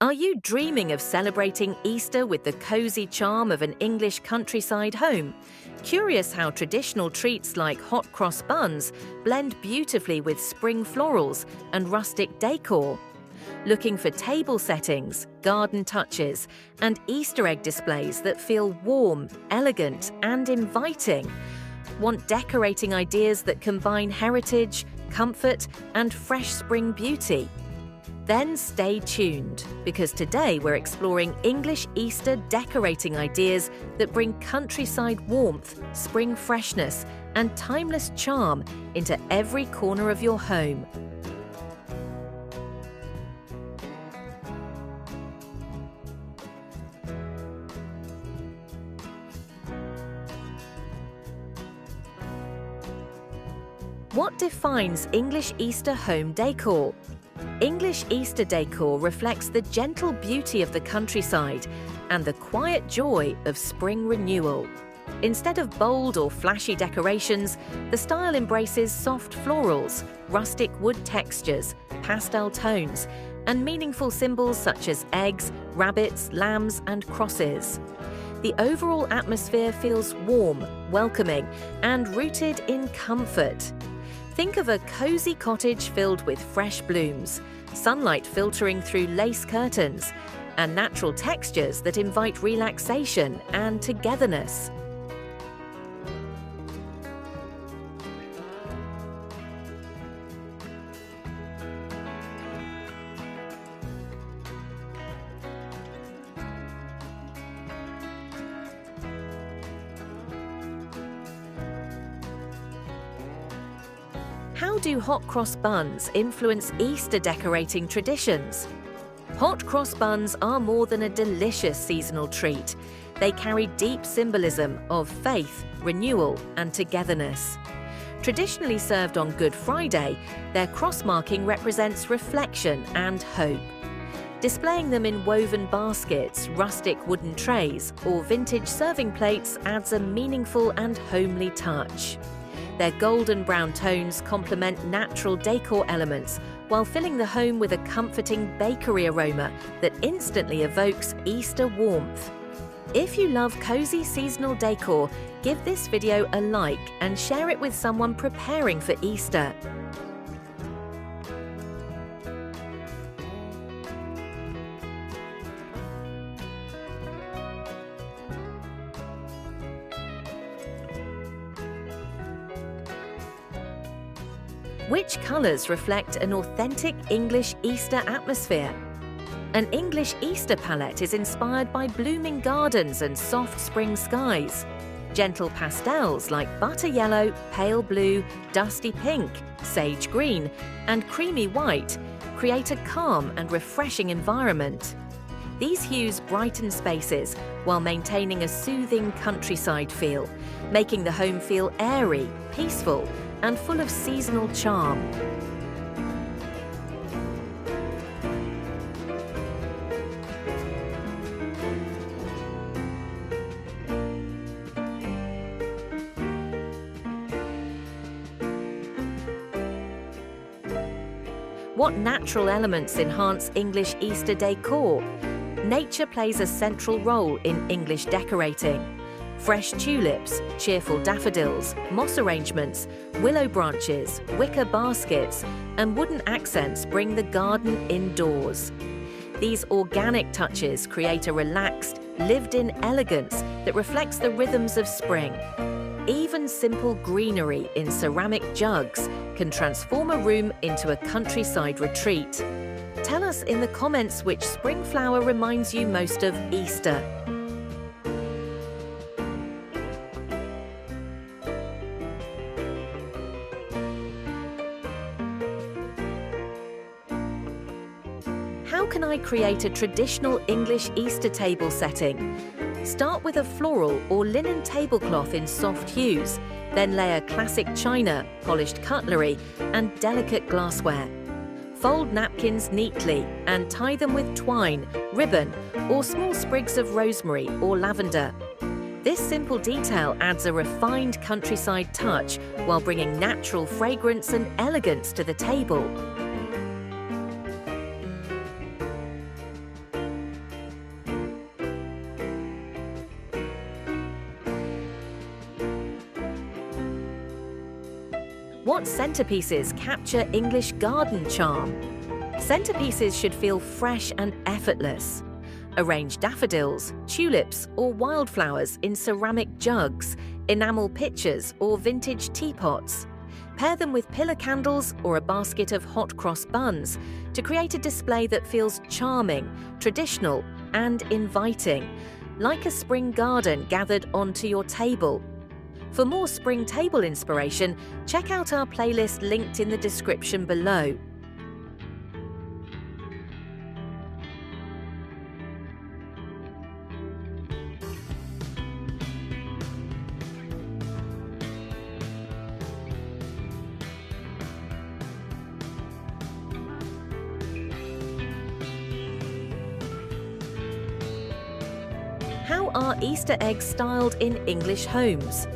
Are you dreaming of celebrating Easter with the cozy charm of an English countryside home? Curious how traditional treats like hot cross buns blend beautifully with spring florals and rustic decor? Looking for table settings, garden touches, and Easter egg displays that feel warm, elegant, and inviting? Want decorating ideas that combine heritage, comfort, and fresh spring beauty? Then stay tuned, because today we're exploring English Easter decorating ideas that bring countryside warmth, spring freshness, and timeless charm into every corner of your home. What defines English Easter home decor? English Easter decor reflects the gentle beauty of the countryside and the quiet joy of spring renewal. Instead of bold or flashy decorations, the style embraces soft florals, rustic wood textures, pastel tones, and meaningful symbols such as eggs, rabbits, lambs, and crosses. The overall atmosphere feels warm, welcoming, and rooted in comfort. Think of a cozy cottage filled with fresh blooms, sunlight filtering through lace curtains, and natural textures that invite relaxation and togetherness. How do hot cross buns influence Easter decorating traditions? Hot cross buns are more than a delicious seasonal treat. They carry deep symbolism of faith, renewal, and togetherness. Traditionally served on Good Friday, their cross marking represents reflection and hope. Displaying them in woven baskets, rustic wooden trays, or vintage serving plates adds a meaningful and homely touch. Their golden brown tones complement natural decor elements while filling the home with a comforting bakery aroma that instantly evokes Easter warmth. If you love cozy seasonal decor, give this video a like and share it with someone preparing for Easter. Which colours reflect an authentic English Easter atmosphere? An English Easter palette is inspired by blooming gardens and soft spring skies. Gentle pastels like butter yellow, pale blue, dusty pink, sage green, and creamy white create a calm and refreshing environment. These hues brighten spaces while maintaining a soothing countryside feel, making the home feel airy, peaceful, and full of seasonal charm. What natural elements enhance English Easter decor? Nature plays a central role in English decorating. Fresh tulips, cheerful daffodils, moss arrangements, willow branches, wicker baskets, and wooden accents bring the garden indoors. These organic touches create a relaxed, lived-in elegance that reflects the rhythms of spring. Even simple greenery in ceramic jugs can transform a room into a countryside retreat. Tell us in the comments which spring flower reminds you most of Easter. How can I create a traditional English Easter table setting? Start with a floral or linen tablecloth in soft hues, then layer classic china, polished cutlery, and delicate glassware. Fold napkins neatly and tie them with twine, ribbon, or small sprigs of rosemary or lavender. This simple detail adds a refined countryside touch while bringing natural fragrance and elegance to the table. What centerpieces capture English garden charm? Centerpieces should feel fresh and effortless. Arrange daffodils, tulips, or wildflowers in ceramic jugs, enamel pitchers, or vintage teapots. Pair them with pillar candles or a basket of hot cross buns to create a display that feels charming, traditional, and inviting, like a spring garden gathered onto your table. For more spring table inspiration, check out our playlist linked in the description below. How are Easter eggs styled in English homes?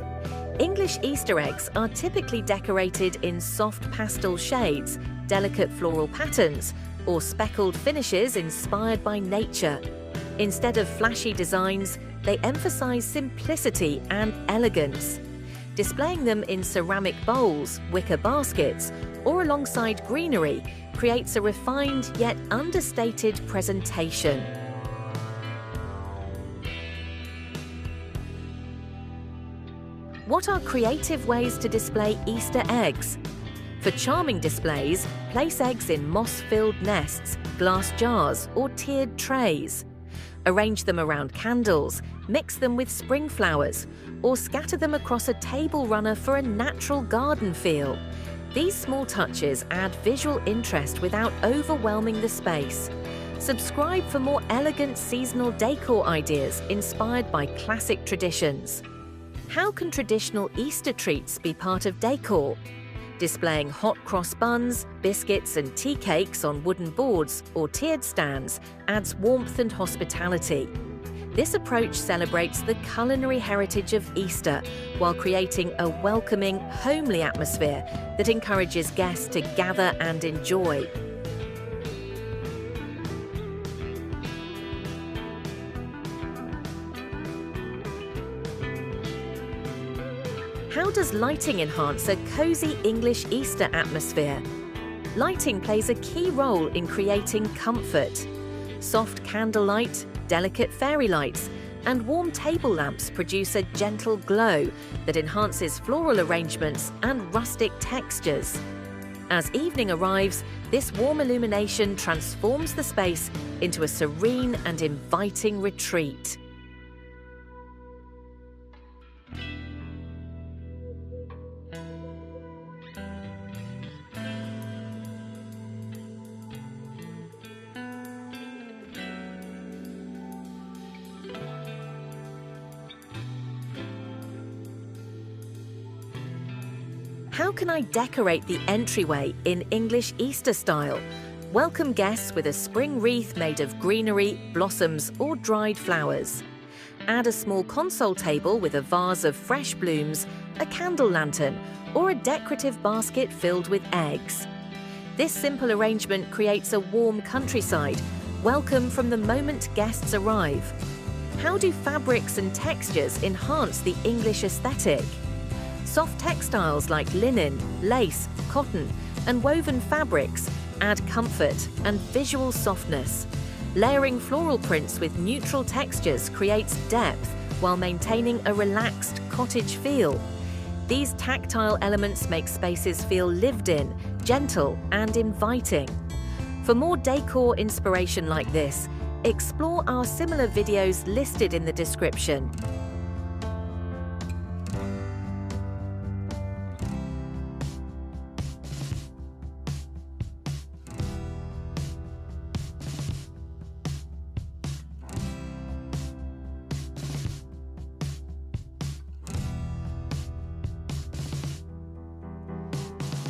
English Easter eggs are typically decorated in soft pastel shades, delicate floral patterns, or speckled finishes inspired by nature. Instead of flashy designs, they emphasize simplicity and elegance. Displaying them in ceramic bowls, wicker baskets, or alongside greenery creates a refined yet understated presentation. What are creative ways to display Easter eggs? For charming displays, place eggs in moss-filled nests, glass jars, or tiered trays. Arrange them around candles, mix them with spring flowers, or scatter them across a table runner for a natural garden feel. These small touches add visual interest without overwhelming the space. Subscribe for more elegant seasonal decor ideas inspired by classic traditions. How can traditional Easter treats be part of decor? Displaying hot cross buns, biscuits and tea cakes on wooden boards or tiered stands adds warmth and hospitality. This approach celebrates the culinary heritage of Easter while creating a welcoming, homely atmosphere that encourages guests to gather and enjoy. How does lighting enhance a cozy English Easter atmosphere? Lighting plays a key role in creating comfort. Soft candlelight, delicate fairy lights, and warm table lamps produce a gentle glow that enhances floral arrangements and rustic textures. As evening arrives, this warm illumination transforms the space into a serene and inviting retreat. How can I decorate the entryway in English Easter style? Welcome guests with a spring wreath made of greenery, blossoms, or dried flowers. Add a small console table with a vase of fresh blooms, a candle lantern, or a decorative basket filled with eggs. This simple arrangement creates a warm countryside, welcome from the moment guests arrive. How do fabrics and textures enhance the English aesthetic? Soft textiles like linen, lace, cotton, and woven fabrics add comfort and visual softness. Layering floral prints with neutral textures creates depth while maintaining a relaxed cottage feel. These tactile elements make spaces feel lived in, gentle, and inviting. For more decor inspiration like this, explore our similar videos listed in the description.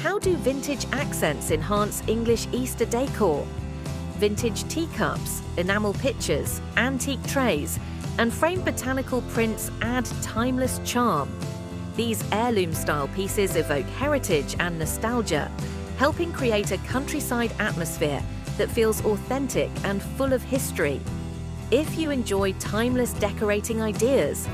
How do vintage accents enhance English Easter decor? Vintage teacups, enamel pitchers, antique trays, and framed botanical prints add timeless charm. These heirloom-style pieces evoke heritage and nostalgia, helping create a countryside atmosphere that feels authentic and full of history. If you enjoy timeless decorating ideas,